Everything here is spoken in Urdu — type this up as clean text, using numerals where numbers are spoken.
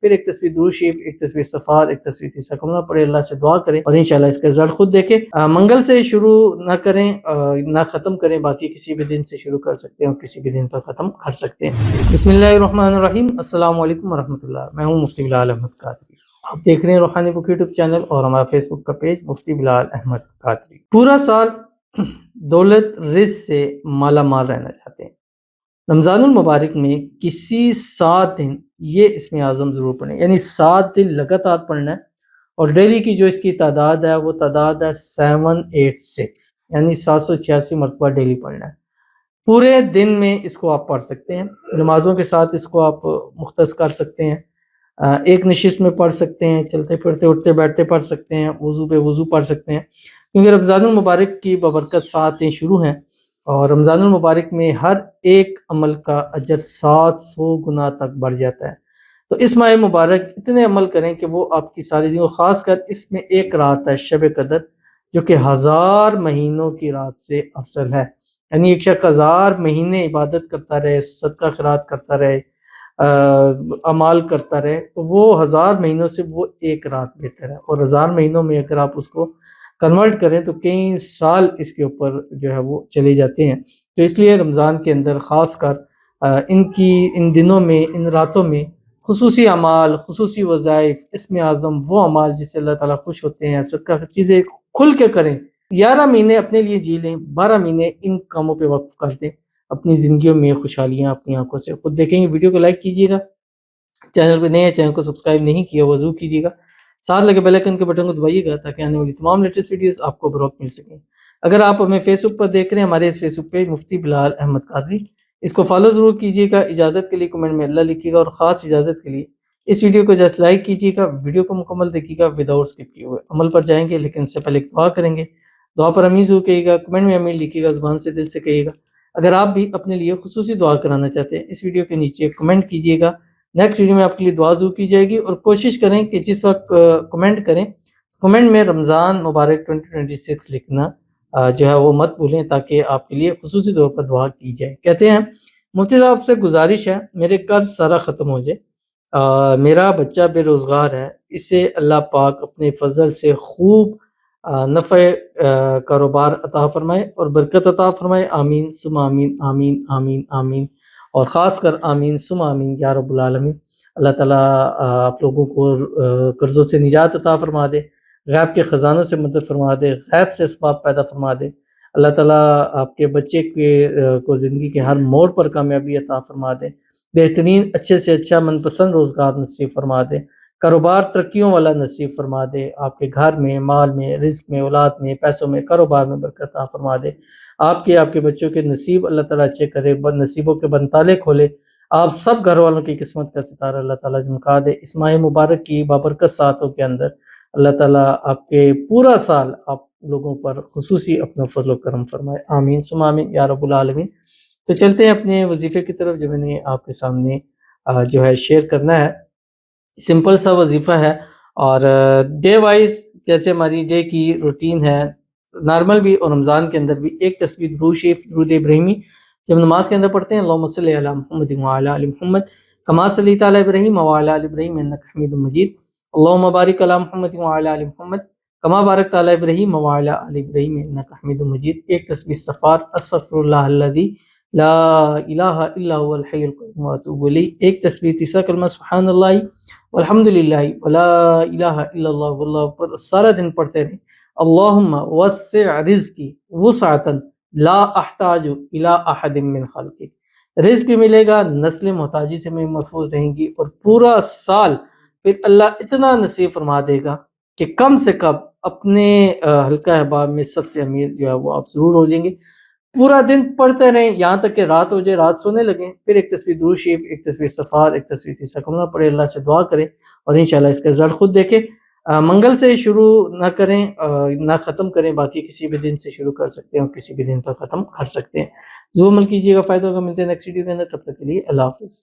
پھر ایک تسبیح درود شریف، ایک تسبیح استغفار، ایک تسبیح تیسرا کلمہ پڑھیں، اللہ سے دعا کریں اور انشاءاللہ اس کا رزلٹ خود دیکھیں۔ منگل سے شروع نہ کریں، نہ ختم کریں، باقی کسی بھی دن سے شروع کر سکتے ہیں اور کسی بھی دن پر ختم کر سکتے ہیں۔ بسم اللہ الرحمن الرحیم۔ السلام علیکم ورحمۃ اللہ۔ میں ہوں مفتی بلال احمد قادری۔ آپ دیکھ رہے ہیں روحانی بک یوٹیوب چینل اور ہمارا فیس بک کا پیج مفتی بلال احمد قادری۔ پورا سال دولت رزق سے مالا مال رہنا چاہتے ہیں، رمضان المبارک میں کسی 7 دن یہ اسم اعظم ضرور پڑھیں، یعنی 7 دن لگاتار پڑھنا ہے، اور ڈیلی کی جو اس کی تعداد ہے وہ تعداد ہے 786، یعنی 786 مرتبہ ڈیلی پڑھنا ہے۔ پورے دن میں اس کو آپ پڑھ سکتے ہیں، نمازوں کے ساتھ اس کو آپ مختص کر سکتے ہیں، ایک نشست میں پڑھ سکتے ہیں، چلتے پھرتے اٹھتے بیٹھتے پڑھ سکتے ہیں، وضو پہ وضو پڑھ سکتے ہیں، کیونکہ رمضان المبارک کی ببرکت 7 دن شروع ہیں، اور رمضان المبارک میں ہر ایک عمل کا اجر 700 گنا تک بڑھ جاتا ہے۔ تو اس ماہ مبارک اتنے عمل کریں کہ وہ آپ کی ساری زندگی، خاص کر اس میں ایک رات ہے شب قدر، جو کہ 1000 مہینوں کی رات سے افضل ہے، یعنی ایک شخص 1000 مہینے عبادت کرتا رہے، صدقہ خیرات کرتا رہے، اعمال کرتا رہے، تو وہ 1000 مہینوں سے وہ ایک رات بہتر ہے، اور 1000 مہینوں میں اگر آپ اس کو کنورٹ کریں تو کئی سال اس کے اوپر جو ہے وہ چلے جاتے ہیں۔ تو اس لیے رمضان کے اندر خاص کر ان دنوں میں، ان راتوں میں خصوصی اعمال، خصوصی وظائف، اسم اعظم، وہ اعمال جس سے اللہ تعالیٰ خوش ہوتے ہیں، صدقہ چیزیں کھل کے کریں۔ 11 مہینے اپنے لیے جی لیں، 12 مہینے ان کاموں پہ وقف کر دیں، اپنی زندگیوں میں خوشحالیاں اپنی آنکھوں سے خود دیکھیں گے۔ ویڈیو کو لائک کیجیے گا، چینل پہ نئے ہیں، چینل کو سبسکرائب نہیں کیا وہ ضرور کیجیے گا، ساتھ لگے بیل آئیکن کے بٹن کو دبائیے گا تاکہ آنے والی تمام لیٹسٹ ویڈیوز آپ کو بروقت مل سکیں۔ اگر آپ ہمیں فیس بک پر دیکھ رہے ہیں، ہمارے اس فیس بک پیج مفتی بلال احمد قادری، اس کو فالو ضرور کیجیے گا۔ اجازت کے لیے کمنٹ میں اللہ لکھیے گا، اور خاص اجازت کے لیے اس ویڈیو کو جسٹ لائک کیجیے گا، ویڈیو کو مکمل دیکھیے گا وداؤٹ اسکپ کیے ہوئے۔ عمل پر جائیں گے لیکن اس سے پہلے ایک دعا کریں گے، دعا پر امین ضرور کہیے گا، کمنٹ میں امین لکھیے گا، زبان سے دل سے کہیے گا۔ اگر آپ بھی اپنے لیے خصوصی دعا کرانا چاہتے ہیں، اس ویڈیو کے نیچے کمنٹ کیجیے گا، نیکسٹ ویڈیو میں آپ کے لیے دعا ضرور کی جائے گی۔ اور کوشش کریں کہ جس وقت کمنٹ کریں، کمنٹ میں رمضان مبارک 2026 لکھنا جو ہے وہ مت بھولیں، تاکہ آپ کے لیے خصوصی طور پر دعا کی جائے۔ کہتے ہیں مفتی صاحب سے گزارش ہے، میرے قرض سارا ختم ہو جائے، میرا بچہ بے روزگار ہے، اسے اللہ پاک اپنے فضل سے خوب نفع کاروبار عطا فرمائے اور برکت عطا فرمائے، آمین ثم آمین، آمین آمین آمین، اور خاص کر آمین ثم آمین یا رب العالمین۔ اللہ تعالیٰ آپ لوگوں کو قرضوں سے نجات عطا فرما دے، غیب کے خزانوں سے مدد فرما دے، غیب سے اسباب پیدا فرما دے۔ اللہ تعالیٰ آپ کے بچے کو زندگی کے ہر موڑ پر کامیابی عطا فرما دے، بہترین اچھے سے اچھا من پسند روزگار نصیب فرما دے، کاروبار ترقیوں والا نصیب فرما دے، آپ کے گھر میں، مال میں، رزق میں، اولاد میں، پیسوں میں، کاروبار میں برکت عطا فرما دے، آپ کے بچوں کے نصیب اللہ تعالیٰ اچھے کرے، نصیبوں کے بنتالے کھولے، آپ سب گھر والوں کی قسمت کا ستارہ اللہ تعالیٰ چمکا دے۔ اس ماہ مبارک کی بابرکت ساعتوں کے اندر اللہ تعالیٰ آپ کے پورا سال آپ لوگوں پر خصوصی اپنا فضل و کرم فرمائے، آمین ثم آمین یا رب العالمین۔ تو چلتے ہیں اپنے وظیفے کی طرف، جو میں نے آپ کے سامنے جو ہے شیئر کرنا ہے۔ سمپل سا وظیفہ ہے، اور ڈے وائز جیسے ہماری ڈے کی روٹین ہے، نارمل بھی اور رمضان کے اندر بھی، ایک تسبیح درود شریف، درود ابراہیمی جب نماز کے اندر پڑھتے ہیں، اللہم صلی علی محمد وعلی آل محمد کما صلیت علی ابراہیم وعلی آل ابراہیم انک حمید مجید، اللہم بارک علی محمد وعلی آل محمد کما بارکت علی ابراہیم وعلی آل ابراہیم انک حمید مجید، ایک تسبیح استغفار، استغفر اللہ الذی لا الہ الا هو الحی القیوم واتوب الیہ، ایک تسبیح تیسرا کلمہ سبحان اللہ والحمدللہ ولا الہ الا اللہ واللہ اکبر، سارا دن پڑھتے رہیں۔ اللہم وسع رزقی وسعتا لا احتاج الی احد من خلقک، رزق بھی ملے گا، نسل محتاجی سے میں محفوظ رہیں گی، اور پورا سال پھر اللہ اتنا نصیب فرما دے گا کہ کم سے کم اپنے حلقہ احباب میں سب سے امیر جو ہے وہ آپ ضرور ہو جائیں گے۔ پورا دن پڑھتے رہیں یہاں تک کہ رات ہو جائے، رات سونے لگیں، پھر ایک تسبیح درود شریف، ایک تسبیح استغفار، ایک تسبیح تیسرا کلمہ پڑھیں، اللہ سے دعا کریں اور انشاءاللہ اس کا رزلٹ خود دیکھیں۔ منگل سے شروع نہ کریں، نہ ختم کریں، باقی کسی بھی دن سے شروع کر سکتے ہیں اور کسی بھی دن پر ختم کر سکتے ہیں۔ ضرور عمل کیجیے گا، فائدہ ہوگا۔ ملتے ہیں نیکسٹ ویڈیو کے اندر، تب تک کے لیے اللہ حافظ۔